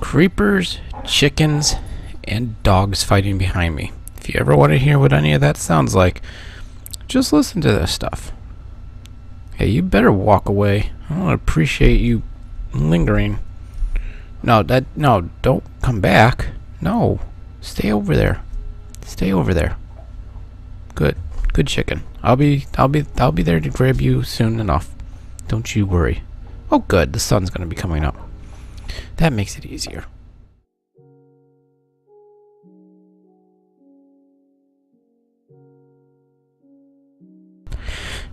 Creepers, chickens, and dogs fighting behind me. If you ever want to hear what any of that sounds like, just listen to this stuff. Hey, you better walk away. I don't appreciate you lingering. No, don't come back. No, stay over there. Stay over there. Good chicken. I'll be there to grab you soon enough. Don't you worry. Oh, good. The sun's gonna be coming up. That makes it easier.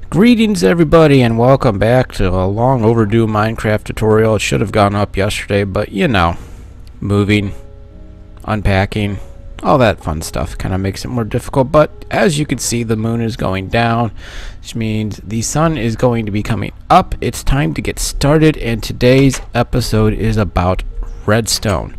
Greetings everybody and welcome back to a long overdue Minecraft tutorial. It should have gone up yesterday, but you know, moving, unpacking, all that fun stuff kind of makes it more difficult. But as you can see, the moon is going down, which means the sun is going to be coming up. It's time to get started, and today's episode is about redstone.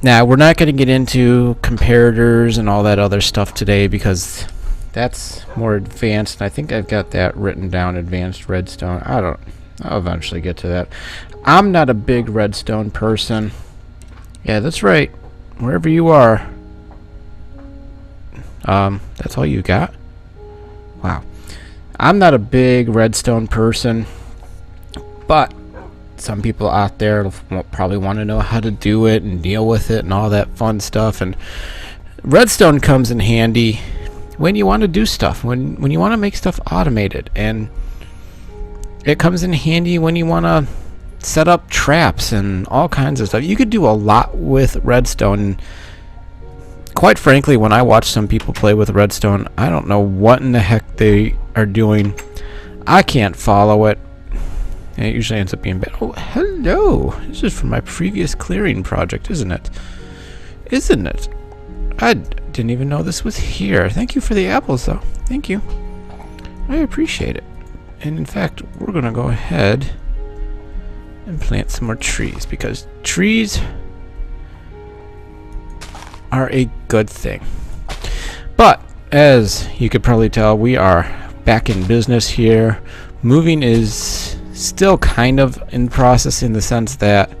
Now, we're not going to get into comparators and all that other stuff today because that's more advanced. I think I've got that written down, advanced redstone. I'll eventually get to that. I'm not a big redstone person. Yeah, that's right. Wherever you are. That's all you got? Wow. I'm not a big redstone person, but some people out there will probably want to know how to do it and deal with it and all that fun stuff. And redstone comes in handy when you want to do stuff, when you want to make stuff automated, and it comes in handy when you want to set up traps and all kinds of stuff. You could do a lot with redstone. Quite frankly, when I watch some people play with redstone, I don't know what in the heck they are doing. I can't follow it, and it usually ends up being bad. Oh, hello. This is from my previous clearing project, isn't it? Isn't it? I didn't even know this was here. Thank you for the apples, though. Thank you. I appreciate it. And in fact, we're going to go ahead and plant some more trees, because trees are a good thing. But as you could probably tell, we are back in business here. Moving is still kind of in process, in the sense that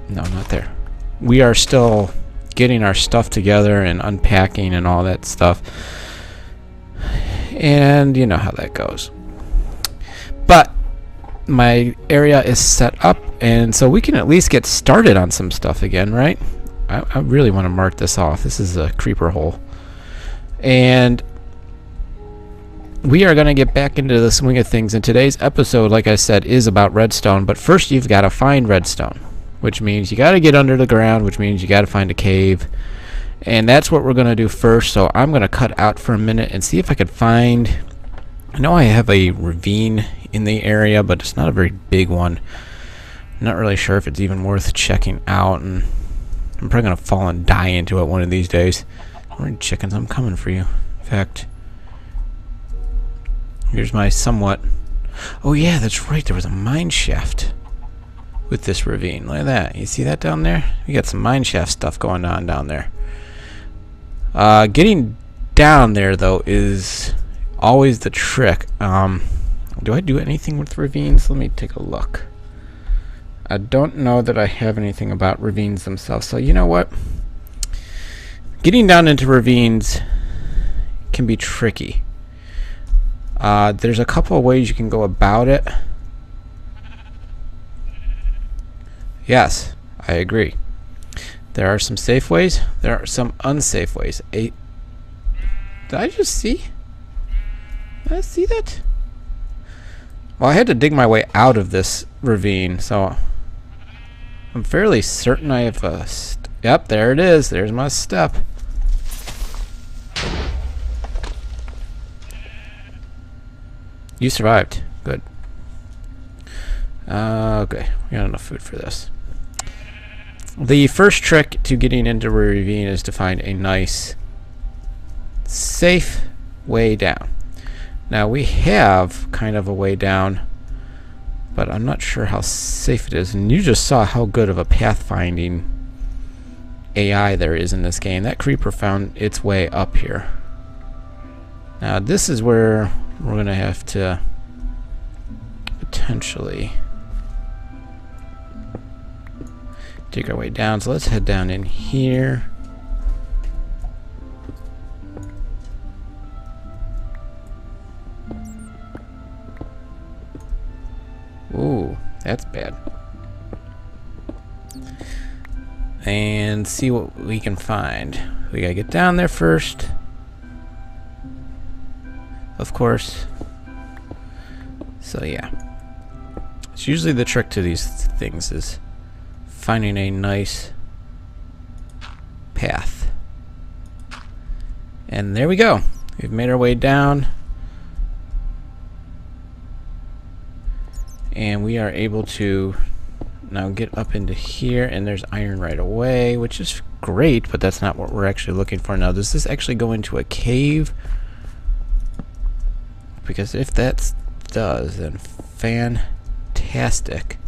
no, not there. We are still getting our stuff together and unpacking and all that stuff, and you know how that goes. But my area is set up, and so we can at least get started on some stuff again, right? I really want to mark this off. This is a creeper hole, and we are going to get back into the swing of things. And today's episode, like I said, is about redstone. But first, you've got to find redstone, which means you got to get under the ground, which means you got to find a cave, and that's what we're going to do first. So I'm going to cut out for a minute and see if I can find. I know I have a ravine in the area, but it's not a very big one. I'm not really sure if it's even worth checking out, and I'm probably going to fall and die into it one of these days. Alright, chickens, I'm coming for you. In fact, here's my somewhat... Oh yeah, that's right, there was a mine shaft with this ravine. Look at that. You see that down there? We got some mine shaft stuff going on down there. Getting down there, though, is always the trick. Do I do anything with ravines? Let me take a look. I don't know that I have anything about ravines themselves. So you know what? Getting down into ravines can be tricky. There's a couple of ways you can go about it. Yes, I agree. There are some safe ways. There are some unsafe ways. Did I just see? Did I see that? Well, I had to dig my way out of this ravine, so I'm fairly certain I have a... Yep, there it is. There's my step. You survived. Good. Okay, we got enough food for this. The first trick to getting into a ravine is to find a nice, safe way down. Now, we have kind of a way down, but I'm not sure how safe it is. And you just saw how good of a pathfinding AI there is in this game. That creeper found its way up here. Now, this is where we're going to have to potentially dig our way down. So let's head down in here. Ooh, that's bad. And see what we can find. We gotta get down there first. Of course. So yeah. It's usually the trick to these things is finding a nice path. And there we go. We've made our way down. And we are able to now get up into here, and there's iron right away, which is great, but that's not what we're actually looking for now. Does this actually go into a cave? Because if that does, then fantastic.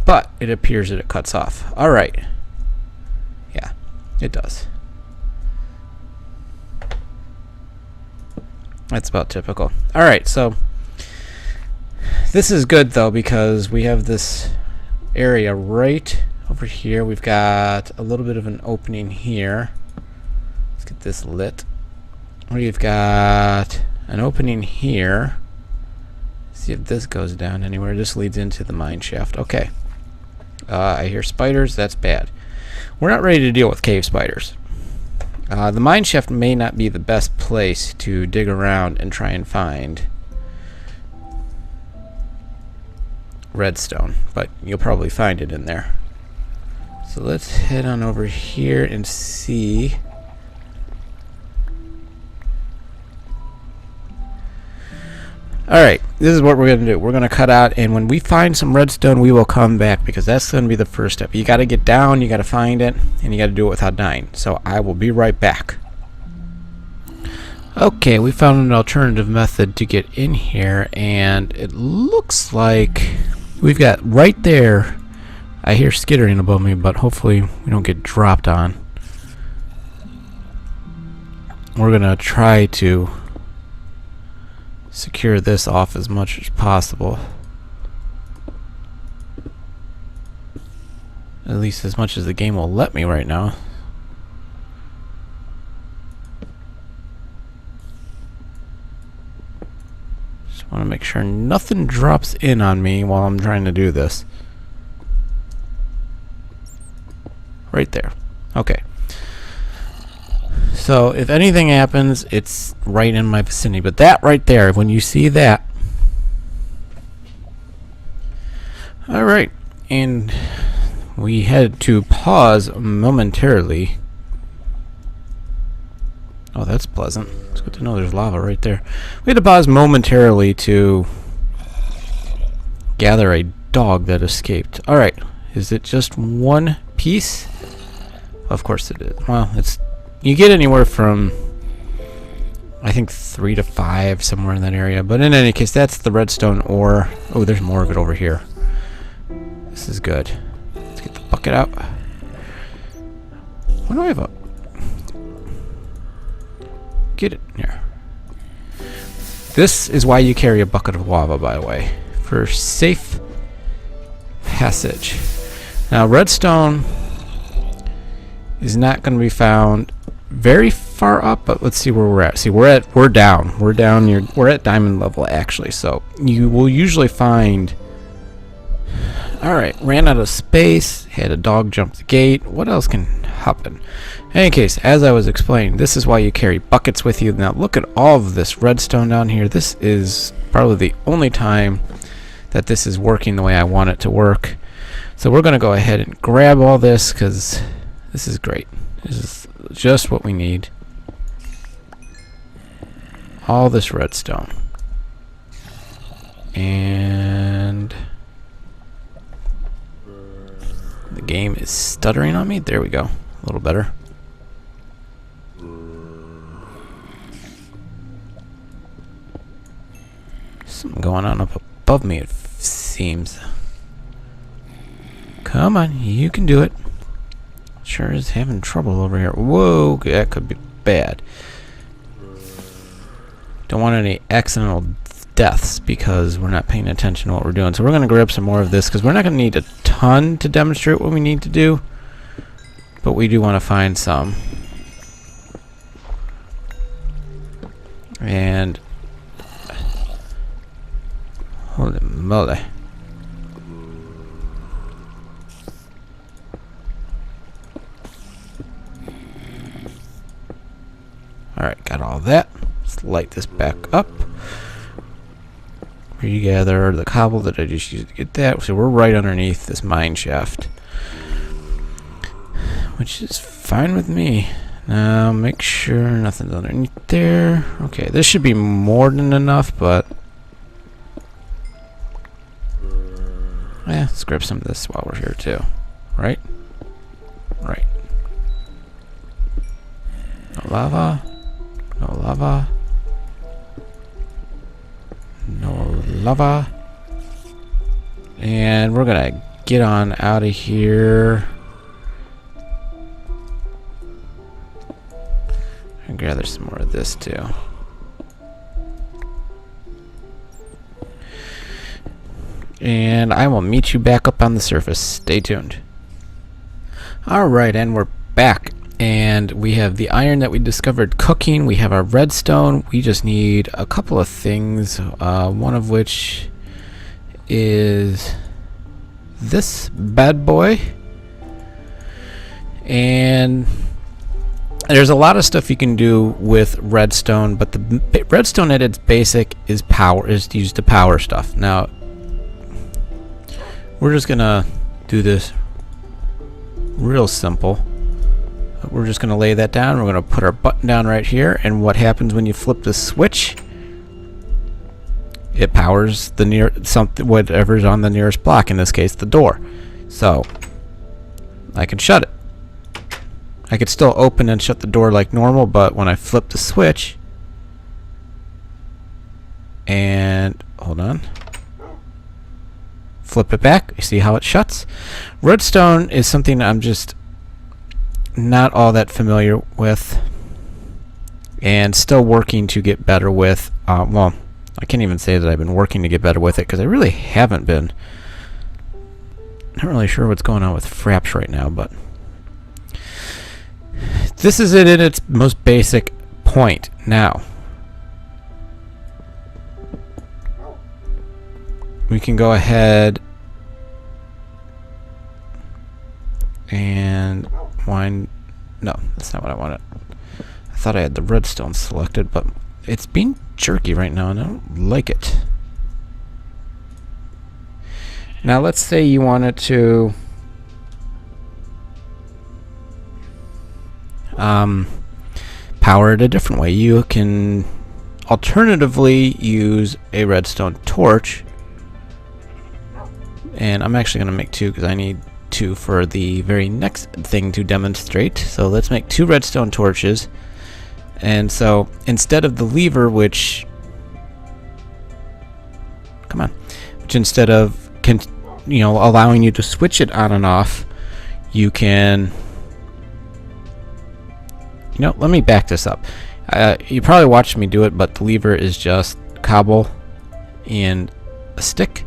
But it appears that it cuts off. Alright. Yeah, it does. That's about typical. Alright, so this is good though, because we have this area right over here. We've got a little bit of an opening here. Let's get this lit. We've got an opening here. See if this goes down anywhere. This leads into the mine shaft. Okay. I hear spiders. That's bad. We're not ready to deal with cave spiders. The mine shaft may not be the best place to dig around and try and find redstone, but you'll probably find it in there. So let's head on over here and see. Alright, this is what we're going to do. We're going to cut out, and when we find some redstone, we will come back, because that's going to be the first step. You got to get down, you got to find it, and you got to do it without dying. So I will be right back. Okay, we found an alternative method to get in here, and it looks like we've got right there. I hear skittering above me, but hopefully we don't get dropped on. We're going to try to secure this off as much as possible. At least as much as the game will let me right now. Just want to make sure nothing drops in on me while I'm trying to do this. Right there. Okay. So if anything happens, it's right in my vicinity. But that right there, when you see that. Alright. And we had to pause momentarily. Oh, that's pleasant. It's good to know there's lava right there. We had to pause momentarily to gather a dog that escaped. Alright. Is it just one piece? Of course it is. Well, it's... You get anywhere from, I think, 3 to 5, somewhere in that area. But in any case, that's the redstone ore. Oh, there's more of it over here. This is good. Let's get the bucket out. What do I have up? Get it here. This is why you carry a bucket of lava, by the way, for safe passage. Now, redstone is not going to be found very far up, but let's see where we're at. See, we're down. We're at diamond level actually. So you will usually find. All right, ran out of space. Had a dog jump the gate. What else can happen? In any case, as I was explaining, this is why you carry buckets with you. Now look at all of this redstone down here. This is probably the only time that this is working the way I want it to work. So we're going to go ahead and grab all this because this is great. This is just what we need. All this redstone. And the game is stuttering on me. There we go. A little better. Something going on up above me, it seems. Come on, you can do it. Sure is having trouble over here. Whoa, that could be bad. Don't want any accidental deaths because we're not paying attention to what we're doing. So we're going to grab some more of this because we're not going to need a ton to demonstrate what we need to do, but we do want to find some. And holy moly. Alright, got all that. Let's light this back up. Regather the cobble that I just used to get that. So we're right underneath this mine shaft, which is fine with me. Now make sure nothing's underneath there. Okay, this should be more than enough, but yeah, let's grab some of this while we're here too. Right? Right. No lava. No lava. No lava. And we're gonna get on out of here and gather some more of this too. And I will meet you back up on the surface. Stay tuned. Alright, and we're back. And we have the iron that we discovered cooking. We have our redstone. We just need a couple of things. One of which is this bad boy. And there's a lot of stuff you can do with redstone, but the redstone at its basic is used to power stuff. Now, we're just gonna do this real simple. We're just going to lay that down. We're going to put our button down right here, and what happens when you flip the switch? It powers the whatever's on the nearest block. In this case, the door. So I can shut it. I could still open and shut the door like normal, but when I flip the switch, and hold on, flip it back. You see how it shuts? Redstone is something I'm just not all that familiar with and still working to get better with. Well, I can't even say that I've been working to get better with it because I really haven't been. Not really sure what's going on with Fraps right now, but this is it in its most basic point. Now we can go ahead and no, that's not what I wanted. I thought I had the redstone selected, but it's being jerky right now and I don't like it. Now let's say you wanted to power it a different way. You can alternatively use a redstone torch, and I'm actually going to make two because I need two for the very next thing to demonstrate. So let's make two redstone torches. And so instead of the lever, which instead of allowing you to switch it on and off, you can let me back this up. You probably watched me do it, but the lever is just cobble and a stick.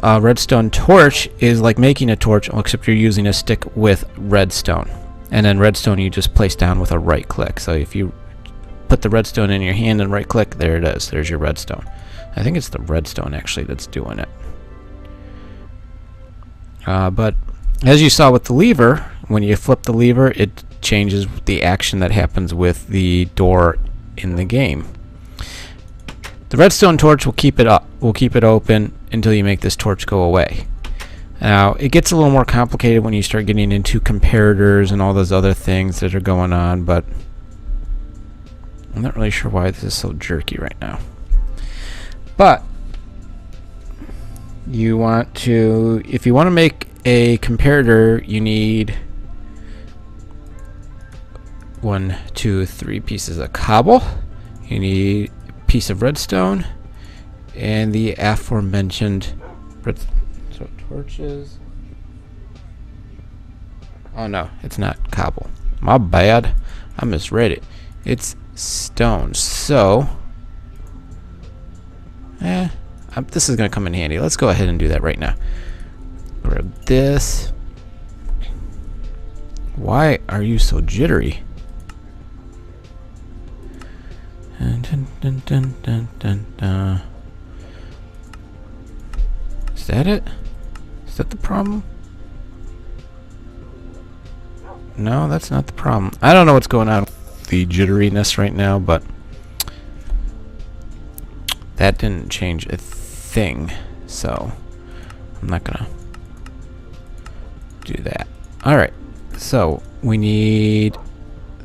Redstone torch is like making a torch, except you're using a stick with redstone, and then redstone you just place down with a right click. So if you put the redstone in your hand and right click, there it is. There's your redstone. I think it's the redstone actually that's doing it. But as you saw with the lever, when you flip the lever, it changes the action that happens with the door in the game. The redstone torch will keep it up. We'll keep it open until you make this torch go away. Now, it gets a little more complicated when you start getting into comparators and all those other things that are going on, but I'm not really sure why this is so jerky right now. But you want to, if you want to make a comparator, you need 1, 2, 3 pieces of cobble. You need piece of redstone and the aforementioned so torches. Oh no, it's not cobble. My bad. I misread it. It's stone. So This is going to come in handy. Let's go ahead and do that right now. Grab this. Why are you so jittery? Dun, dun, dun, dun, dun, dun. Is that it? Is that the problem? No, that's not the problem. I don't know what's going on with the jitteriness right now, but that didn't change a thing, so I'm not gonna do that. Alright, so we need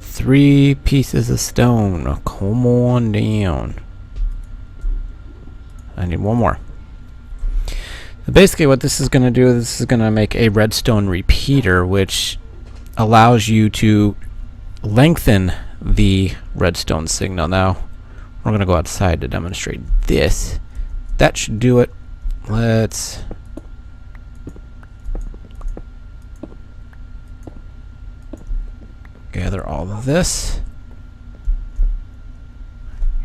3 pieces of stone. Come on down. I need 1 more. So basically what this is going to do, this is going to make a redstone repeater, which allows you to lengthen the redstone signal. Now, we're going to go outside to demonstrate this. That should do it. Let's gather all of this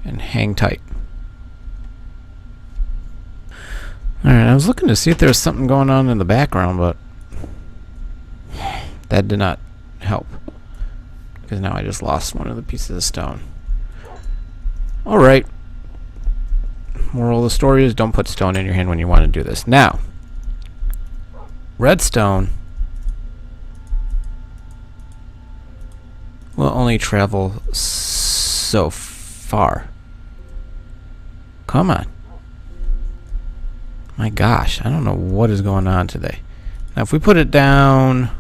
and hang tight. Alright, I was looking to see if there was something going on in the background, but that did not help, because now I just lost one of the pieces of stone. Alright. Moral of the story is don't put stone in your hand when you want to do this. Now, redstone will only travel so far. Come on. My gosh, I don't know what is going on today. Now, if we put it down...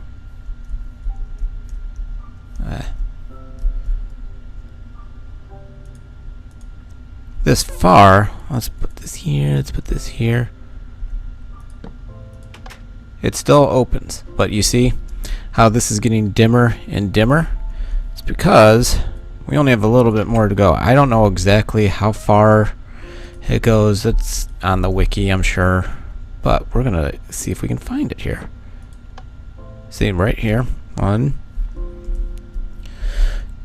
this far, let's put this here, let's put this here. It still opens, but you see how this is getting dimmer and dimmer? It's because we only have a little bit more to go. I don't know exactly how far it goes. It's on the wiki, I'm sure, but we're gonna see if we can find it here. See, right here. 1,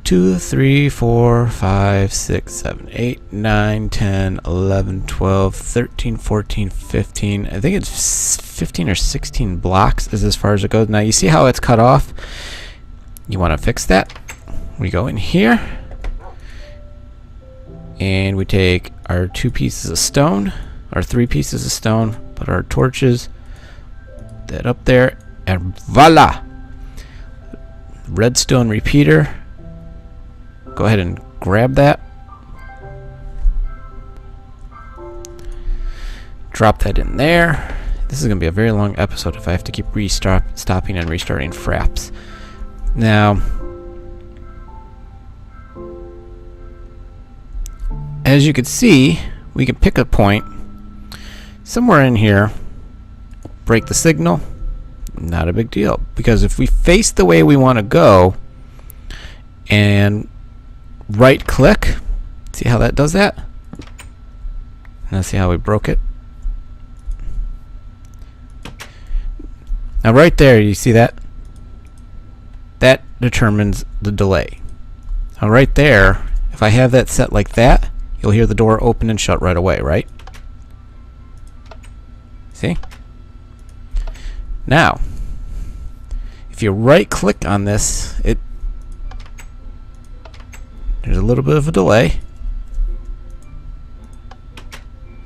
2, 3, 4, 5, 6, 7, 8, 9, 10, 11, 12, 13, 14, 15. I think it's 15 or 16 blocks is as far as it goes. Now you see how it's cut off? You want to fix that? We go in here and we take our 2 pieces of stone, our 3 pieces of stone, put our torches, that up there, and voila! Redstone repeater. Go ahead and grab that. Drop that in there. This is going to be a very long episode if I have to keep stopping and restarting fraps. Now, as you can see, we can pick a point somewhere in here, break the signal. Not a big deal, because if we face the way we want to go and right click, see how that does that? Now see how we broke it? Now right there, you see that? That determines the delay. Now right there, if I have that set like that, you'll hear the door open and shut right away, right? See? Now, if you right click on this, there's a little bit of a delay.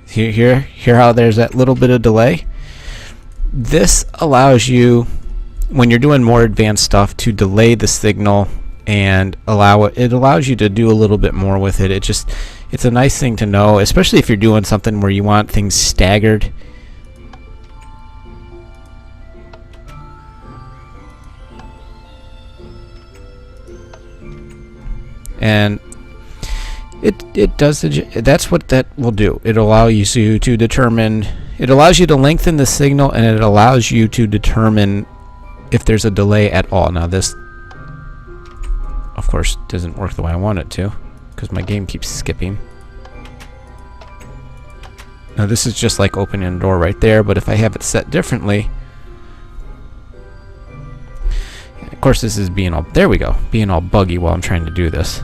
Hear how there's that little bit of delay? This allows you, when you're doing more advanced stuff, to delay the signal and it allows you to do a little bit more with it. It's a nice thing to know, especially if you're doing something where you want things staggered. And that's what that will do. It allows you to determine, it allows you to lengthen the signal, and it allows you to determine if there's a delay at all. Now this, of course, doesn't work the way I want it to, because my game keeps skipping. Now this is just like opening a door right there, but if I have it set differently, of course this is being all, there we go, being all buggy while I'm trying to do this.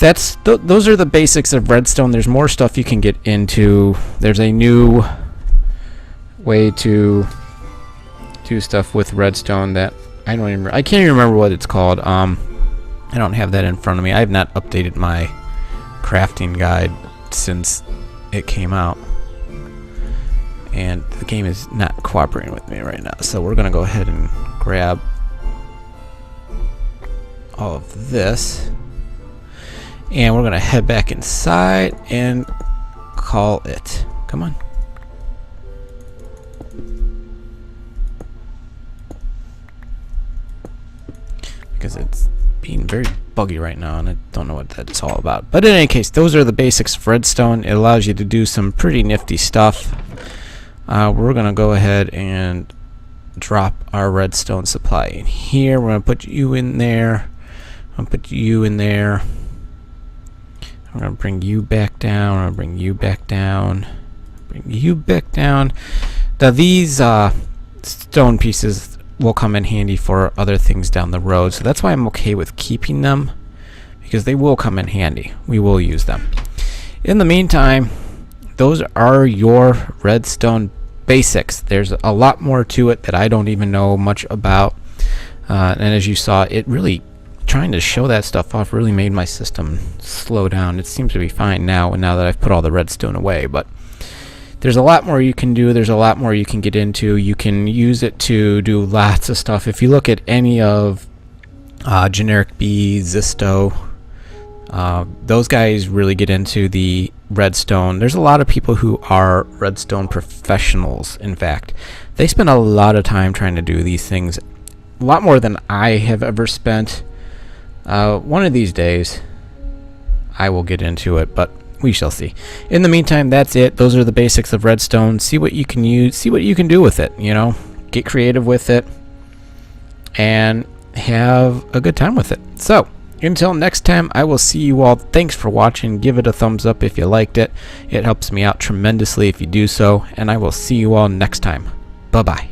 those are the basics of redstone. There's more stuff you can get into. There's a new way to do stuff with redstone that I can't even remember what it's called. I don't have that in front of me. I have not updated my crafting guide since it came out, and the game is not cooperating with me right now, so we're gonna go ahead and grab all of this, and we're gonna head back inside and call it. Come on. Because it's being very buggy right now, and I don't know what that's all about. But in any case, those are the basics of redstone. It allows you to do some pretty nifty stuff. We're gonna go ahead and drop our redstone supply in here. We're gonna put you in there. I'm gonna put you in there. I'm gonna bring you back down. I'm gonna bring you back down. Bring you back down. Now these stone pieces will come in handy for other things down the road, so that's why I'm okay with keeping them, because they will come in handy. We will use them. In the meantime, those are your redstone basics. There's a lot more to it that I don't even know much about, and as you saw, it really, trying to show that stuff off really made my system slow down. It seems to be fine now, and now that I've put all the redstone away, but there's a lot more you can do. There's a lot more you can get into. You can use it to do lots of stuff. If you look at any of Generic B, Zisto, those guys really get into the redstone. There's a lot of people who are redstone professionals, in fact. They spend a lot of time trying to do these things, a lot more than I have ever spent. One of these days, I will get into it, but we shall see. In the meantime, that's it. Those are the basics of redstone. See what you can use, see what you can do with it, you know. Get creative with it and have a good time with it. So, until next time, I will see you all. Thanks for watching. Give it a thumbs up if you liked it. It helps me out tremendously if you do so, and I will see you all next time. Bye-bye.